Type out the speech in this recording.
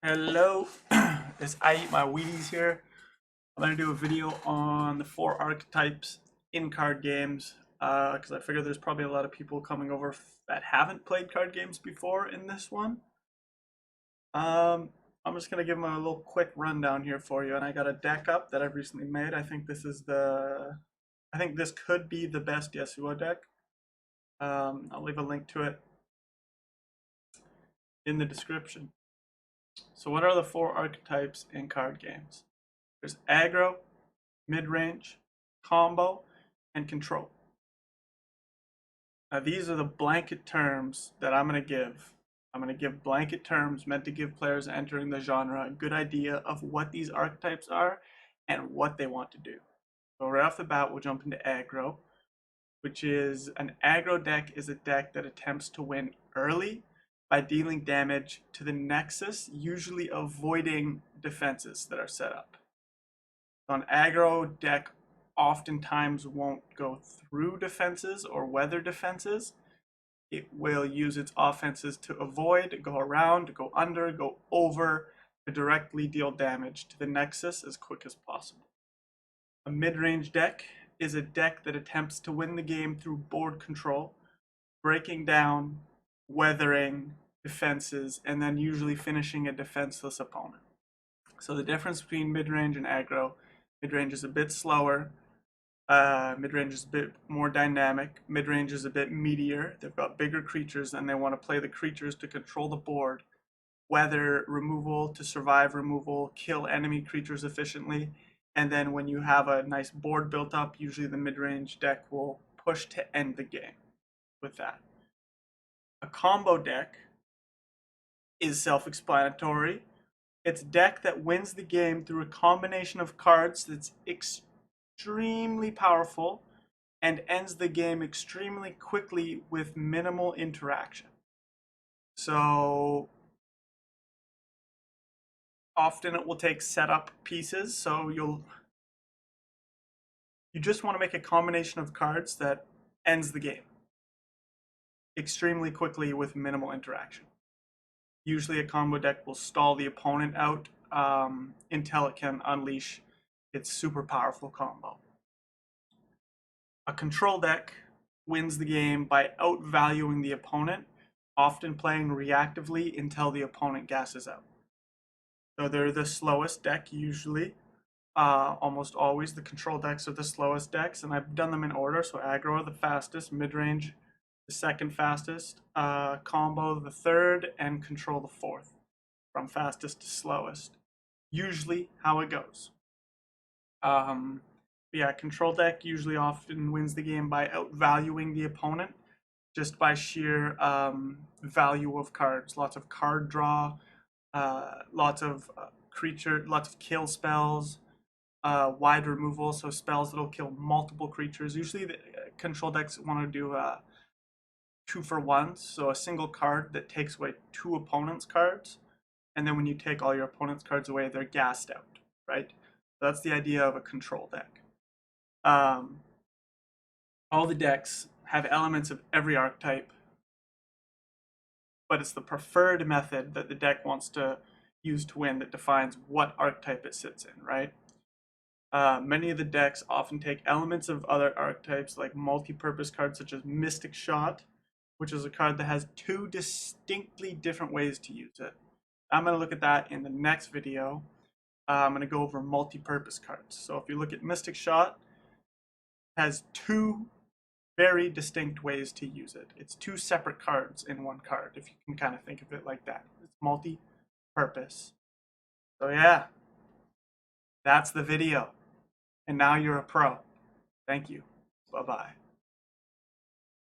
Hello, it's I Eat My Wheaties here. I'm going to do a video on the 4 archetypes in card games because I figure there's probably a lot of people coming over that haven't played card games before in this one. I'm just going to give them a little quick rundown here for you, and I got a deck up that I've recently made. I think this could be the best Yasuo deck. I'll leave a link to it in the description. So what are the 4 archetypes in card games? There's aggro, midrange, combo, and control. Now these are the blanket terms that I'm going to give. I'm going to give blanket terms meant to give players entering the genre a good idea of what these archetypes are and what they want to do. So right off the bat, we'll jump into aggro, which is an aggro deck is a deck that attempts to win early by dealing damage to the nexus, usually avoiding defenses that are set up. So an aggro deck oftentimes won't go through defenses or weather defenses. It will use its offenses to avoid, go around, go under, go over, to directly deal damage to the nexus as quick as possible. A mid-range deck is a deck that attempts to win the game through board control, breaking down, weathering defenses, and then usually finishing a defenseless opponent. So the difference between mid-range and aggro: mid-range is a bit slower, mid-range is a bit more dynamic, mid-range is a bit meatier. They've got bigger creatures and they want to play the creatures to control the board, weather removal to survive removal, kill enemy creatures efficiently, and then when you have a nice board built up, usually the mid-range deck will push to end the game with that. A combo deck is self-explanatory. It's a deck that wins the game through a combination of cards that's extremely powerful and ends the game extremely quickly with minimal interaction. So often it will take setup pieces, so you just want to make a combination of cards that ends the game extremely quickly with minimal interaction. Usually a combo deck will stall the opponent out until it can unleash its super powerful combo. A control deck wins the game by outvaluing the opponent, often playing reactively until the opponent gasses out. So they're the slowest deck usually. Almost always the control decks are the slowest decks, and I've done them in order. So aggro the fastest, mid-range the second fastest, combo the third, and control the fourth, from fastest to slowest. Usually how it goes. Yeah, control deck usually often wins the game by outvaluing the opponent just by sheer value of cards. Lots of card draw, lots of kill spells, wide removal, so spells that'll kill multiple creatures. Usually the control decks want to do 2-for-1, so a single card that takes away 2 opponents' cards, and then when you take all your opponent's cards away, they're gassed out, right? So that's the idea of a control deck. All the decks have elements of every archetype, but it's the preferred method that the deck wants to use to win that defines what archetype it sits in, right? Many of the decks often take elements of other archetypes, like multi-purpose cards such as Mystic Shot, which is a card that has 2 distinctly different ways to use it. I'm going to look at that in the next video. I'm going to go over multi-purpose cards. So if you look at Mystic Shot, it has 2 very distinct ways to use it. It's 2 separate cards in one card, if you can kind of think of it like that. It's multi-purpose. So yeah, that's the video. And now you're a pro. Thank you. Bye-bye.